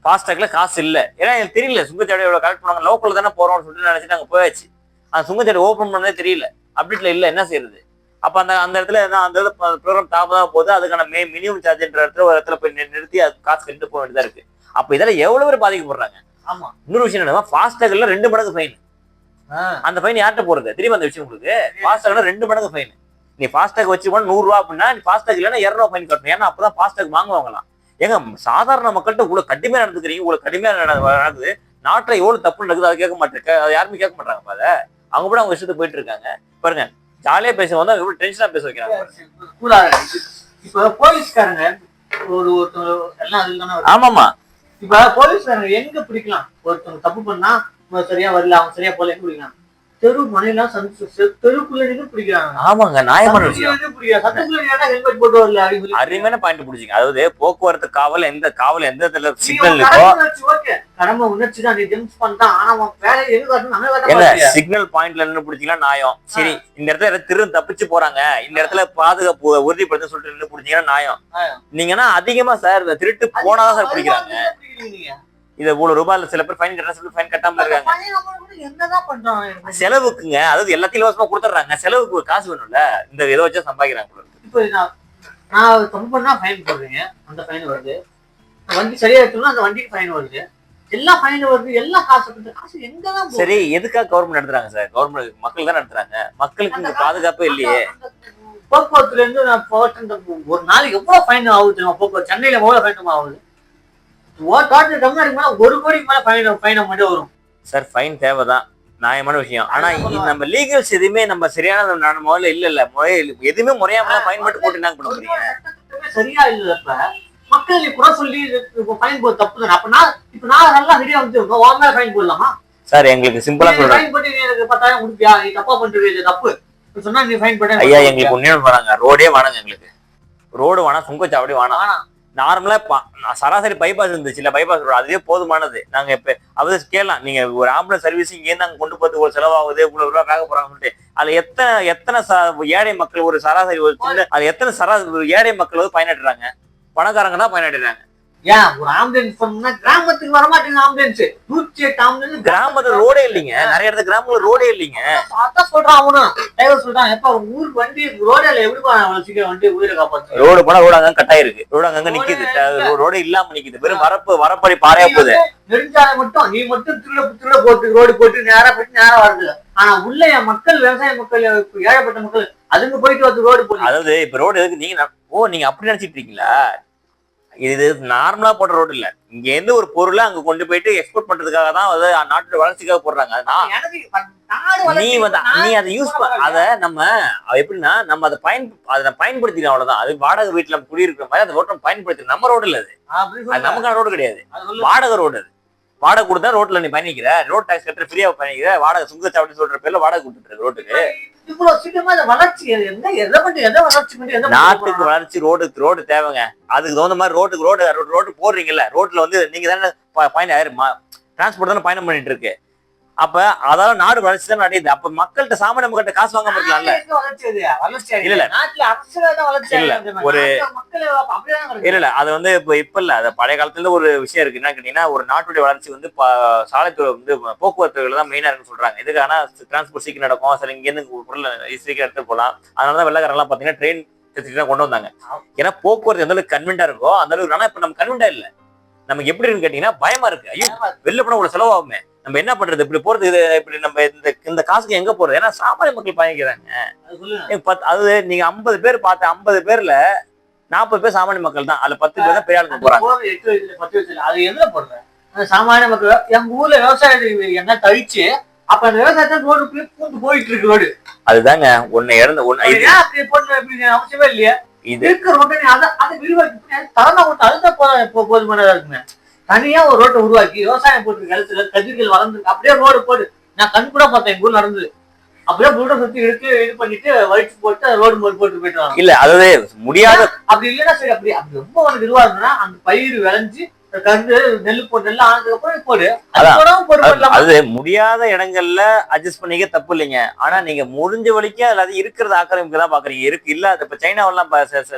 ஃபாஸ்டாக்ல காசு இல்ல ஏன்னா எனக்கு தெரியல சுங்கச்சாவடி எவ்வளவு கலெக்ட் பண்ணாங்க லோக்கல்ல தானே போறோம்னு சொல்லிட்டு நினைச்சிட்டு அங்க போயாச்சு அந்த சுங்கச்சாவடி ஓபன் பண்ணதே தெரியல அப்டேட்ல இல்ல என்ன செய்யறது அப்ப அந்த அந்த இடத்துல அந்த ப்ரோக்ராம் தாமதமா போகுது, அதுக்கான மினிமம் சார்ஜ்ன்ற இடத்துல ஒரு இடத்துல போய் நிறுத்தி அது காசு கட்டு போக வேண்டியதா இருக்கு. அப்ப இதெல்லாம் எவ்வளவு பேர் பாதிக்கப்படுறாங்க. ஆமா. இன்னொரு விஷயம் என்னன்னா, ஃபாஸ்டாக்ல 2 மடங்கு ஃபைன். அந்த ஃபைன் யார்கிட்ட போறது தெரியுமா? அந்த விஷயம் உங்களுக்கு ஃபாஸ்டாக்ல 2 மடங்கு ஃபைன். நீ ஃபாஸ்டாக் வச்சு 100 ரூபா அப்படின்னா நீ ஃபாஸ்டாக் இல்லைன்னா 200 ஃபைன் கட்டணும். ஏன்னா அப்பதான் ஃபாஸ்டாக் வாங்குவாங்களாம். ஏங்க சாதாரண மக்கள்கிட்ட இவ்வளவு கடுமையா நடந்துக்கிறீங்க, இவ்வளவு கடுமையா நடக்குது. நாட்டுல எவ்வளவு தப்பு நடக்குது அதை கேட்க மாட்டேங்க, அதை யாருமே கேட்க மாட்டாங்க. அதை அவங்க கூட அவங்க விஷயத்துக்கு போயிட்டு இருக்காங்க. பாருங்க, ஜாலியா பேச வந்தா எவ்வளவு டென்ஷனா பேச வைக்கிறாங்க. இப்ப போலீஸ்காரங்க எல்லாம் ஆமாமா. இப்ப போலீஸ்காரங்க எங்க பிடிக்கலாம்? ஒருத்தவங்க தப்பு பண்ணா சரியா வரல, அவன் சரியா போல எங்க பிடிக்கலாம்? தெரு மனையெல்லாம் தெருக்குள்ள பிடிக்கிறாங்க. ஆமாங்க, நியாயமான விஷயம். ஹெல்மெட் போட்டு வரல. அருமையான பாயிண்ட் பிடிச்சிங்க. அதாவது போக்குவரத்து காவல் எந்த இடத்துல சிக்னல் இருக்கோ, கடமை உணர்ச்சி தான் நீ ஜெம்ஸ் பண்ணிட்டான். ஆனா வேலை சிக்னல் பாயிண்ட்ல நின்று பிடிச்சிங்கன்னா நியாயம். சரி, இந்த இடத்துல திரு தப்பிச்சு போறாங்க, இந்த இடத்துல பாதுகாப்பு உறுதிப்படுத்த சொல்லிட்டு நின்று பிடிச்சீங்கன்னா நியாயம். நீங்கன்னா அதிகமா சார் திருட்டு போனாதான் சார் பிடிக்கிறாங்க. இது இவ்வளவு ரூபாயில சில பேர் ஃபைன் கட்டா, சில பேர் ஃபைன் கட்டாம இருக்காங்க. செலவுக்குங்க, அதாவது எல்லாத்தையும் இலவசமா கொடுத்துட்றாங்க. செலவுக்கு ஒரு காசு வேணும்ல, இந்த இதை வச்சா சம்பாதிக்கிறாங்க. இப்போ நான் தப்பு பண்ணா ஃபைன் போடுறீங்க, அந்த ஃபைன் வருது. வண்டி சரியா எடுத்தோம்னா அந்த வண்டிக்கு ஃபைன் வருது. எல்லா ஃபைன் வருது, எல்லா காசு எங்கதான்? சரி, எதுக்காக கவர்மெண்ட் நடத்துறாங்க சார்? கவர்மெண்ட் மக்கள் தான் நடத்துறாங்க. மக்களுக்கு இந்த பாதுகாப்பே இல்லையே. போக்குவரத்துல இருந்து நான் ஒரு நாளைக்கு எவ்வளவு ஃபைன் ஆகுது? போக்குவரத்து சென்னையில எவ்வளவு ஃபைன் ஆகுது? தமிழ்நாடுக்கு மேல 1 கோடி மேல ஃபைன் மட்டும் வரும் சார். ஃபைன் தேவைதான், நியாயமான விஷயம். ஆனா நம்ம லீகல்ஸ் எதுவுமே நம்ம சரியான முதல்ல இல்ல எதுவுமே முறையாம ஃபைன் மட்டும் போட்டு என்ன பண்ண முடியும்? சரியா இல்லப்ப மக்கள் குறை சொல்லி ஃபைன் போட தப்பு தானே. அப்ப நான் நல்லா சரியா வந்து ஃபைன் போடலாமா சார்? எங்களுக்கு சிம்பிளா சொல்றேன், ஃபைன் போட்டு எனக்கு 10,000 கொடுப்பியா? நீ தப்பா பண்றது தப்பு சொன்னா நீ ஃபைன் போட. ஐயா, எங்களுக்கு ஒண்ணே வராங்க, ரோடே வேணாங்க. எங்களுக்கு ரோடு வேணாம், சுங்கச்சாவடி வேணாம். நார்மலா சராசரி பைபாஸ் இருந்துச்சு இல்ல, பைபாஸ் ரோடு அதுவே போதுமானது. நாங்க இப்ப அவது கேட்கலாம், நீங்க ஒரு ஆம்புலன்ஸ் சர்வீஸ் இங்கே நாங்க கொண்டு போறது ஒரு செலவாகுது, இவ்வளவு ரூபா வேக போறாங்கன்னு சொல்லிட்டு அதுல எத்தனை ஏழை மக்கள் ஒரு சராசரி ஒரு சின்ன அது எத்தனை ஏழை மக்கள் வந்து பயனடைறாங்க? பணக்காரங்க தான் பயனடைறாங்க. ஏன் ஒரு ஆம்புலன்ஸ் பண்ணா கிராமத்துக்கு வரமாட்டேங்க? ஆம்புலன்ஸ் 108 ஆம்புலன்ஸ் கிராமத்துல ரோடே இல்லைங்க, நிறைய இடத்துல கிராமத்துல ரோடே இல்லைங்க. அதான் சொல்றான் அவனும், டிரைவர் சொல்றான், எப்ப ஊருக்கு வண்டி ரோடே இல்ல, எப்படி அவ்வளவு சீக்கிரம் வண்டி உயிரை காப்பாத்து? ரோடு போனா ரோடு அங்க கட்டாயிருக்கு, ரோடு அங்க நிக்குது, ரோடு இல்லாம நிக்குது, வெறும் வரப்படி பாறையா போகுது. நெடுஞ்சாலை மட்டும் நீ மட்டும் திருட போட்டு ரோடு போட்டு நேரா வருது. ஆனா உள்ள மக்கள், விவசாய மக்கள், ஏழைப்பட்ட மக்கள் அதுக்கு போயிட்டு வந்து ரோடு போகுது. அதாவது இப்ப ரோடு எதுக்கு நீங்க அப்படி நினைச்சிட்டு இருக்கீங்களா? இது நார்மலா போட்ட ரோடு இல்ல. இங்க இருந்து ஒரு பொருளை அங்க கொண்டு போயிட்டு எக்ஸ்போர்ட் பண்றதுக்காக தான் நாட்டோட வளர்ச்சிக்காக போடுறாங்க. நீ அதை யூஸ் அத நம்ம எப்படின்னா நம்ம அதை பயன்படுத்திக்கலாம், அவ்வளவுதான். அது வாடகை வீட்டுல குடியிருக்கிற மாதிரி அந்த ரோட்டை பயன்படுத்தி நம்ம ரோடு இல்ல, அது நமக்கான ரோடு கிடையாது, வாடகை ரோடு. அது வாடகை கொடுத்தா ரோட்ல நீ பயணிக்கிற, ரோட் டாக்ஸ் கட்டுற, ஃப்ரீயா பயணிக்கிற, வாடகை சுங்கச்சாவடி சொல்ற பேர்ல வாடகை கொடுத்துட்டு இருக்கு ரோட்டுக்கு. இவ்வளவு சீக்கிரமா வளர்ச்சி நாட்டுக்கு வளர்ச்சி ரோடு தேவைங்க. அதுக்கு தகுந்த மாதிரி ரோடு போடுறீங்கல்ல, ரோட்ல வந்து நீங்க தானே டிரான்ஸ்போர்ட் தானே பயணம் பண்ணிட்டு இருக்கு. அப்ப அதால நாடு வளர்ச்சி தான் அடையுது. அப்ப மக்கள்கிட்ட சாமானிய மக்கள்கிட்ட காசு வாங்க இருக்கலாம்ல? இல்ல அது வந்து இப்ப இல்ல, அது பழைய காலத்துல ஒரு விஷயம் இருக்கு. என்ன கேட்டீங்கன்னா, ஒரு நாட்டுடைய வளர்ச்சி வந்து சாலைத்துறை வந்து போக்குவரத்துகள் தான் மெயினா இருக்குன்னு சொல்றாங்க. இதுக்கான டிரான்ஸ்போர்ட் சீக்கிரம் நடக்கும், சில இங்க இருந்து பொருள் சீக்கிரம் எடுத்து போகலாம். அதனாலதான் வெள்ளக்காரன் எல்லாம் பாத்தீங்கன்னா ட்ரெயின் கொண்டு வந்தாங்க. ஏன்னா போக்குவரத்து எந்த அளவுக்கு கன்வீனியா இருக்கோ அந்த அளவுக்கு. ஆனா இப்ப நம்ம கன்வீனியா இல்ல, நமக்கு எப்படி இருக்குன்னு கேட்டீங்கன்னா பயமா இருக்கு. ஐயோ வெளில போனா ஒரு செலவாகுமே, நம்ம என்ன பண்றது, இப்படி போறது, இப்படி நம்ம இந்த காசுக்கு எங்க போறது? ஏன்னா சாமானிய மக்கள் பயணிக்கிறாங்க. அது நீங்க 50 பேர் பார்த்து 50 பேர்ல 40 பேர் சாமானிய மக்கள் தான், அதுல 10 பேர் தான் பெரிய ஆளுங்க போறாங்க. அது எதுல போடுறேன் சாமானிய மக்கள்? எங்க ஊர்ல விவசாயம் என்ன கழிச்சு அப்ப அந்த விவசாயத்தை ரோடு பூந்து போயிட்டு இருக்கு ரோடு. அதுதாங்க ஒண்ணு இறந்த அவசியமே இல்லையா? இது இருக்கிற ரோட்டை அதை விரிவாக்கி தரமா கொடுத்து அதுதான் போதுமானதா இருக்குங்க. தனியா ஒரு ரோட்டை உருவாக்கி விவசாயம் போட்டு கழுத்துல கதிர்கள் வளர்ந்து அப்படியே ரோடு போடு. நான் கண் கூட பார்த்தேன், எங்க ஊர் நடந்தது. அப்படியே ரோட்டை சுத்தி எடுத்து இது பண்ணிட்டு வயிற்று போட்டு ரோடு போட்டு போயிட்டு இல்ல. அதாவது முடியாத அப்படி இல்லைன்னா சரி, அப்படி ரொம்ப உனக்கு இதுவா இருந்ததுன்னா அந்த பயிர் விளைஞ்சு கண்டு நெல் ஆனதுக்கு அப்புறம் போடு. அது முடியாத இடங்கள்ல அட்ஜஸ்ட் பண்ணிக்க தப்பு இல்லைங்க. ஆனா நீங்க முடிஞ்ச வரைக்கும் அதுல இருக்கிறத ஆக்கிரமிப்பு தான் பாக்குறீங்க. இருக்கு இல்ல இப்ப சைனாவெல்லாம்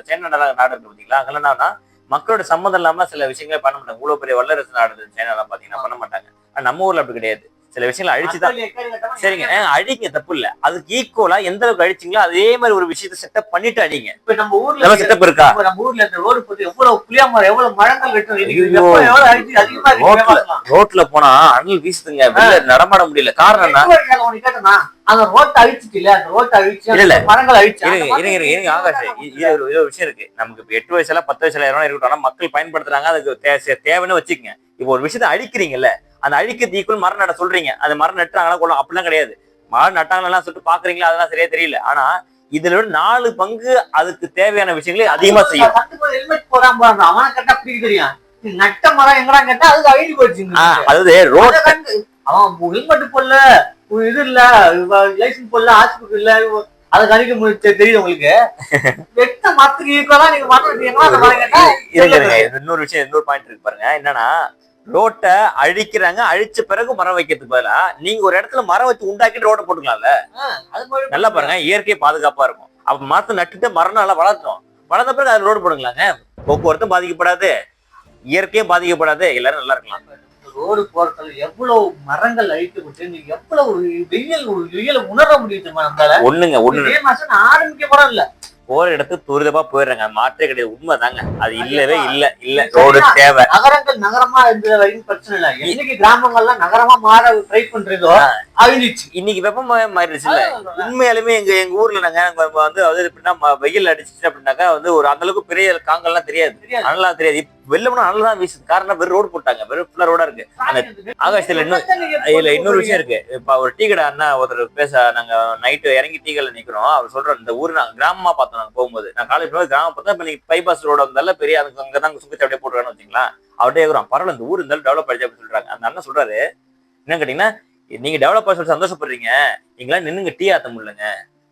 சைனா நாடு இருக்கு பாத்தீங்களா? அங்கெல்லாம் மக்களோட சம்மதம் இல்லாம சில விஷயங்களை பண்ண மாட்டாங்க. இவ்வளவு பெரிய வல்லரசு நாடு சைனா எல்லாம் பாத்தீங்கன்னா பண்ண மாட்டாங்க. ஆனா நம்ம ஊர்ல அப்படி கிடையாது. சில விஷயங்களை அழிச்சுதான் சரிங்க அழிங்க தப்பு இல்ல. அதுக்கு ஈக்குவலா எந்த அளவுக்கு அழிச்சிங்களோ அதே மாதிரி ஒரு விஷயத்த செட்டப் பண்ணிட்டு அழிங்க. இப்ப நம்ம ஊர்ல செட்டப் இருக்கா? நம்ம ஊர்ல இந்த ரோடு போட்டு எவ்வளவு புளியா மரம் எவ்வளவு மரங்கள் ரோட்ல போனா அனல் வீசுதுங்க, வெளில நடமாட முடியல. காரணம் என்ன? அந்த ரோட்டை அழிச்சிட்டு இல்ல, அந்த ரோட்டை அழிச்சு இல்ல மரங்கள் அழிச்சு ஆகாஷ் இது ஒரு விஷயம் இருக்கு. நமக்கு இப்ப 8 வயசுல 10 வயசுல இருக்கட்டும், ஆனா மக்கள் பயன்படுத்துறாங்க, அதுக்கு தேவைன்னு வச்சுக்கங்க. இப்போ ஒரு விஷயத்த அழிக்கிறீங்கல்ல, அந்த அழிக்கிறது ஈக்குவல் மரம் நட சொல்றீங்க, அந்த மரம் நட்டுறாங்கன்னா கொள்ளும் அப்படிலாம் கிடையாது. மரம் நட்டாங்களா சொல்லிட்டு பாக்குறீங்களா, அதெல்லாம் சரியா தெரியல. ஆனா இதுல 4 பங்கு அதுக்கு தேவையான விஷயங்களை அதிகமா செய்யும். ஹெல்மெட் போடாம அவன கரெக்டா பிடிக்க தெரியும். நட்ட மரம் எங்கடா கேட்டா அதுக்கு அழிஞ்சு போயிடுச்சு. அதாவது ரோட் அவன் ஹெல்மெட் போடல, இது இல்ல, லைசன்ஸ் போடல, ஹாஸ்பிட்டல் இல்ல, அதை கணிக்க தெரியுது உங்களுக்கு. வெட்ட மரத்துக்கு ஈக்குவலா நீங்க இன்னொரு விஷயம், இன்னொரு பாயிண்ட் இருக்கு பாருங்க. என்னன்னா ரோட்டை அழிக்கிறாங்க, அழிச்ச பிறகு மரம் வைக்கிறதுக்கு பதிலா நீங்க ஒரு இடத்துல மரம் வச்சு உண்டாக்கிட்டு ரோட்டை போட்டுக்கலாம்ல. நல்லா பாருங்க, இயற்கை பாதுகாப்பா இருக்கும். அப்ப மரத்தை நட்டுட்டு மரம் நல்லா வளர்த்தோம், வளர்ந்த பிறகு அது ரோடு போடுங்களாங்க. போக்குவரத்தும் பாதிக்கப்படாது, இயற்கையும் பாதிக்கப்படாது, எல்லாரும் நல்லா இருக்கலாம். ரோடு போறதுல எவ்வளவு மரங்கள் அழிக்கப்பட்டு நீங்க எவ்வளவு வெயில் உணர முடியும் நம்மளால. ஒண்ணுங்க மாசம் ஆரம்பிக்க படம் இல்ல, போற இடத்துக்கு துரிதமா போயிடுறாங்க, மாற்றே கிடையாது. உண்மைதாங்க, அது இல்லவே இல்ல. ரோடு தேவை. நகரங்கள் நகரமா இருந்த வரைக்கும் பிரச்சனை இல்ல. இன்னைக்கு கிராமங்கள்லாம் நகரமா மாற ட்ரை பண்றதோ அழிஞ்சிச்சு. இன்னைக்கு வெப்பமாக மாறிடுச்சு இல்ல. உண்மையாலுமே எங்க ஊர்ல நாங்க எப்படின்னா வெயில் அடிச்சிச்சு அப்படின்னாக்கா ஒரு அந்த அளவுக்கு பெரிய காங்கெல்லாம் தெரியாது, நல்லா தெரியாது. வெள்ளம்னா நல்லதான் வீசுது. காரணம் வெறும் ரோடு போட்டாங்க, வெறும் ஃபுல்லா ரோடா இருக்கு. அந்த ஆகாஷத்துல இன்னொரு விஷயம் இருக்கு. இப்ப ஒரு டீ கடை அண்ணா ஒருத்தர் நாங்க நைட்டு இறங்கி டீ கடையில நிக்கிறோம். அவர் சொல்றோம், இந்த ஊர் நாங்க கிராமமா பார்த்தோம். நாங்க போகும்போது நான் காலேஜ் போய் கிராமம் பார்த்தா, இப்ப நீங்க பைபாஸ் ரோடு வந்தால பெரிய அதுக்கு அங்கதான் சுங்கத்தை அப்படியே போட்டுருக்கான்னு வச்சுங்களா. அவர்கிட்ட கேட்கிறோம், பரவாயில்ல இந்த ஊர் இருந்தாலும் டெவலப் ஆயிடுச்சு அப்படின்னு சொல்றாங்க. அந்த அண்ணன் சொல்றாரு, என்ன கேட்டீங்கன்னா, நீங்க டெவலப் ஆக சொல்லி சந்தோஷப்படுறீங்க, நீங்களாம் நின்னுங்க டீ ஆத்த முடியலங்க.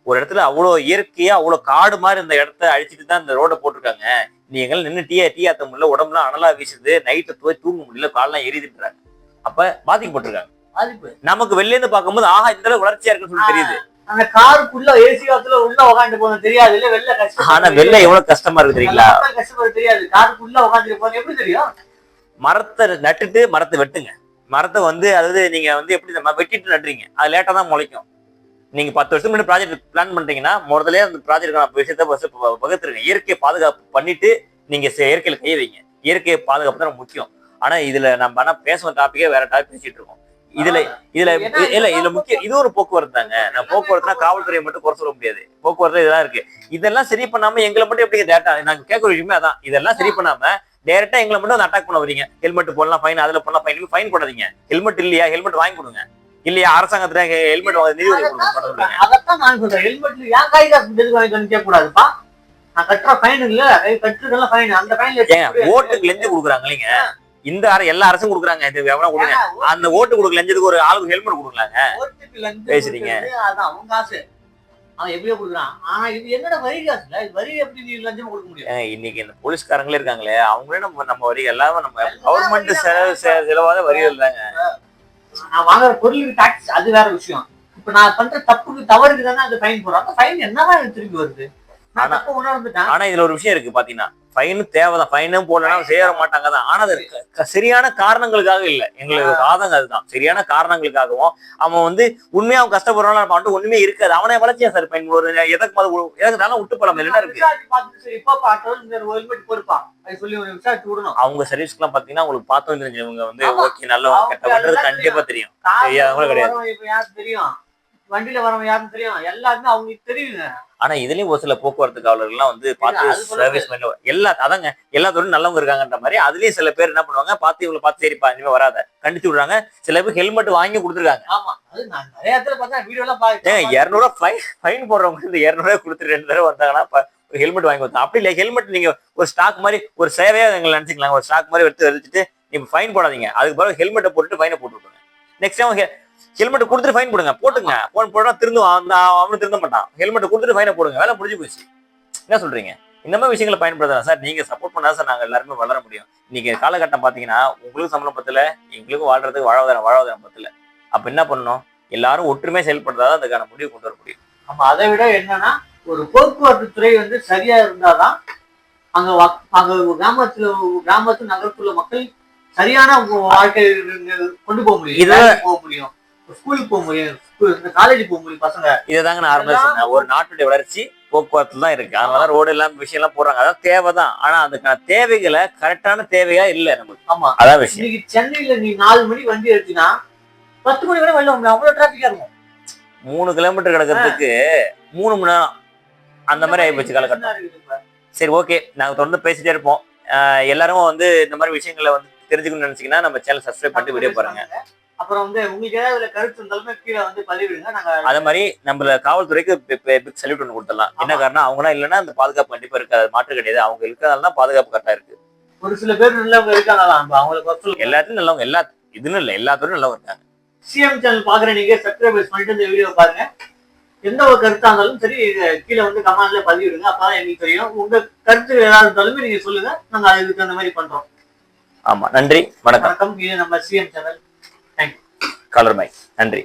ஒரு இடத்துல அவ்வளவு இயற்கையா அவ்வளவு காடு மாதிரி இந்த இடத்த அழிச்சிட்டு தான் இந்த ரோட போட்டிருக்காங்க. நீங்க நின்று டீ ஆத்த முடியல, உடம்புலாம் அனலா வீசுது, நைட்டு போய் தூங்க முடியல, காலெல்லாம் எரிதுன்றாங்க. அப்ப பாதிக்கப்பட்டிருக்காங்க. நமக்கு வெளில இருந்து பார்க்கும்போது ஆஹா இந்த அளவுக்கு வளர்ச்சியா இருக்குன்னு சொல்லி தெரியுது. அந்த காருக்குள்ள ஏசி காத்துல உள்ள உட்காந்து போன தெரியாது இல்ல, வெளில கஷ்டம். ஆனா வெளில எவ்வளவு கஷ்டமா இருக்கு தெரியுங்களா? கஷ்டப்பட தெரியாது, காருக்குள்ள உட்காந்து போன எப்படி தெரியும்? மரத்தை நட்டுட்டு மரத்தை வெட்டுங்க. மரத்தை அதாவது நீங்க எப்படி வெட்டிட்டு நட்டுறீங்க, அது லேட்டா தான் முளைக்கும். நீங்க 10 வருஷத்துக்கு முன்னாடி ப்ராஜெக்ட் பிளான் பண்றீங்கன்னா முதலே அந்த ப்ராஜெக்ட் விஷயத்த பகுத்துருங்க. இயற்கையை பாதுகாப்பு பண்ணிட்டு நீங்க இயற்கையில கை வைங்க. இயற்கையை பாதுகாப்பு தான் முக்கியம். ஆனா இதுல நம்ம பேசுற டாபிக்கே வேற டாபிக் பேசிட்டு இருக்கோம். இதுல முக்கியம் இது ஒரு போக்குவரத்து தாங்க. நான் போக்குவரத்துனா காவல்துறையை மட்டும் குறை சொல்ல முடியாது. போக்குவரத்து இதெல்லாம் இருக்கு. இதெல்லாம் சரி பண்ணாம எங்களை மட்டும் எப்படி டேட்டா நாங்க கேட்கற விஷயமே அதான். இதெல்லாம் சரி பண்ணாம டைரக்டா எங்களை மட்டும் அட்டாக் பண்ண வரீங்க. ஹெல்மெட் போடலாம் ஃபைன், அதுல போடலாம் ஃபைன். ஃபைன் போடாதீங்க. ஹெல்மெட் இல்லையா, ஹெல்மெட் வாங்கி கொடுங்க. இல்லையா அரசாங்கத்துல ஹெல்மெட் நிதி உதவி. அதான் நான் சொல்றேன், ஹெல்மெட்ல ஏன் கை காசு வாங்கி கேட்க கூடாதுப்பா. நான் கட்டுற ஃபைன் இல்ல, கட்டுறதுல ஃபைன், அந்த ஃபைன் ஓட்டுக்கு லெஞ்சு கொடுக்குறாங்க இல்லைங்க. இந்த எல்லா அரசும் கொடுக்குறாங்க. இது எவ்வளவு கொடுங்க, அந்த ஓட்டு கொடுக்க லஞ்சத்துக்கு ஒரு ஆளுக்கு ஹெல்மெட் கொடுக்கலாங்க. பேசுறீங்க அதான் அவங்க காசு, அவன் எப்படியோ கொடுக்குறான். ஆனா இது என்னோட வரி காசுல, வரி எப்படி நீ லஞ்சம் கொடுக்க முடியும்? இன்னைக்கு இந்த போலீஸ்காரங்களே இருக்காங்களே, அவங்களே நம்ம வரி எல்லாமே நம்ம கவர்மெண்ட் செலவாத வரிகள் தாங்க. நான் வாங்குற பொருளுக்கு டாக்ஸ் அது வேற விஷயம். இப்ப நான் பண்ற தப்புக்கு தவறுக்கு தானே அது ஃபைன் போடுறாங்க. ஃபைன் என்னதான் திருப்பி வருது? ஆனா இதுல ஒரு விஷயம் இருக்கு பாத்தீங்கன்னா, ஃபைன் தேவைதான். ஃபைனும் போடலாம் சேர மாட்டாங்க தான். ஆனா அது சரியான காரணங்களுக்காக இல்ல. எங்களுக்கு ஆதங்கம் அதுதான். சரியான காரணங்களுக்காகவும் அவன் உண்மையா அவன் கஷ்டப்படுறான் அவன்ட்டு ஒண்ணுமே இருக்காது. அவனே வளர்ச்சியா சார் ஃபைன் ஒரு எதற்கு விட்டு போலாம் என்ன இருக்கு. அவங்க சர்வீஸ்க்கு எல்லாம் பாத்தீங்கன்னா உங்களுக்கு பார்த்தோம் தெரிஞ்சவங்க ஓகே நல்லவங்க கெட்டவங்க கண்டிப்பா தெரியும். தெரியாதவங்களும் கிடையாது. தெரியும் வண்டியில வரவங்க யாருன்னு தெரியும், எல்லாருமே அவங்களுக்கு தெரியுங்க. ஆனா இதுலயும் ஒரு சில போக்குவரத்து காவலர்கள்லாம் பார்த்து சர்வீஸ் அதாங்க எல்லாத்தோடும் நல்லவங்க இருக்காங்கன்ற மாதிரி அதுலயும் சில பேர் என்ன பண்ணுவாங்க, பார்த்து இவங்களை பார்த்து சரிப்பா இனிமே வராத கண்டிச்சு விடுறாங்க. சில பேர் ஹெல்மெட் வாங்கி கொடுத்துருக்காங்க. நிறைய இடத்துல பார்த்தா வீடியோ எல்லாம் பாருங்க, 200 ஃபைன் போடுறவங்க இந்த 200 கொடுத்து 2 தடவை வந்தாங்கன்னா ஹெல்மெட் வாங்கி கொடுத்தா. அப்படி இல்லை, ஹெல்மெட் நீங்க ஒரு ஸ்டாக் மாதிரி ஒரு சேவையா எங்களை நினைச்சுக்கலாம். ஒரு ஸ்டாக் மாதிரி எடுத்து வச்சுட்டு நீங்க ஃபைன் போடாதீங்க. அதுக்கு பிறகு ஹெல்மெட்டை போட்டுட்டு ஃபைனை போட்டு விட்டுருங்க. நெக்ஸ்ட் டைம் ஹெல்மெட் கொடுத்துட்டு ஃபைன் போடுங்க. போட்டுங்க போனா திருந்துவான், அவனு திருந்த மாட்டான். ஹெல்மெட் கொடுத்துட்டு ஃபைனை போடுங்க, வேலை முடிஞ்சு போச்சு. என்ன சொல்றீங்க? இந்த மாதிரி விஷயங்களை பயன்படுத்தலாம் சார். நீங்க சப்போர்ட் பண்ணா சார் நாங்க எல்லாருமே வளர முடியும். இன்னைக்கு காலகட்டம் பாத்தீங்கன்னா உங்களுக்கு சம்பளம் பத்தல, எங்களுக்கும் வாழ்றதுக்கு வாழ்வாதாரம் பத்தல. அப்ப என்ன பண்ணணும்? எல்லாரும் ஒற்றுமை செயல்படுறதா அதுக்கான முடிவு கொண்டு வர முடியும். நம்ம அதை விட என்னன்னா, ஒரு போக்குவரத்து துறை சரியா இருந்தாதான் அங்க கிராமத்து நகரத்துள்ள மக்கள் சரியான வாழ்க்கை கொண்டு போக முடியும். ஸ்கூலுக்கு போக முடியும், காலேஜ் போக முடியும் பசங்க. இதைதாங்க நான் ஆரம்பத்துல சொன்னேன். ஒரு நாட்டுடைய வளர்ச்சி போக்குவரத்துல தான் இருக்கு. அதனால ரோடு எல்லாம் விஷயம் எல்லாம் போடுறாங்க. அதான் தேவைதான். ஆனா அதுக்கான தேவைகளை கரெக்டான தேவையா இல்ல நமக்கு. ஆமா, அதான் விஷயம். இன்னைக்கு சென்னையில நீ 4 மணி வண்டி எடுத்தீங்கன்னா 10 மணி வரை வெளில அவ்வளவு டிராபிக்கா இருக்கும். 3 கிலோமீட்டர் கிடக்கிறதுக்கு 3 மணி நேரம் அந்த மாதிரி ஆயிப்போச்சு காலகட்டம். சரி, ஓகே, நாங்க தொடர்ந்து பேசிட்டே இருப்போம். எல்லாரும் வந்து இந்த மாதிரி விஷயங்களை வந்து தெரிஞ்சுக்கணும்னு நினைச்சீங்கன்னா நம்ம சேனல் சப்ஸ்கிரைப் பண்ணிட்டு வீடியோ பாருங்க. அப்புறம் வந்து உங்களுக்கு ஏதாவது கருத்து இருந்தாலுமே கீழே வந்து பதிவிடுங்க. நாங்க அதே மாதிரி நம்மள காவல்துறைக்கு பிக் சல்யூட் ஒன்று கொடுத்துடலாம். என்ன காரணம், அவங்களாம் இல்லைன்னா அந்த பாதுகாப்பு கண்டிப்பா இருக்காது, மாற்று கிடையாது. அவங்க இருக்கிறதால தான் பாதுகாப்பு கரெக்டா இருக்கு. ஒரு சில பேர் நல்லவங்க இருக்காங்களா, அவங்களுக்கு எல்லாத்தையும் நல்லவங்க, இதுன்னு இல்லை, எல்லாத்தோடும் நல்லவங்க இருக்காங்க. சிஎம் சேனல் பாக்குற நீங்க சப்ஸ்கிரைபர்ஸ் பண்ணிட்டு இந்த வீடியோ பாருங்க. எந்த ஒரு கருத்தா இருந்தாலும் சரி கீழே வந்து கமெண்ட்ல பதிவிடுங்க. அப்பதான் எனக்கு தெரியும். உங்க கருத்து ஏதாவது இருந்தாலுமே நீங்க சொல்லுங்க, நாங்க அதுக்கு அந்த மாதிரி பண்றோம். ஆமா, நன்றி, வணக்கம். வணக்கம். இது நம்ம CM channel. Thank you. Colour my. நன்றி.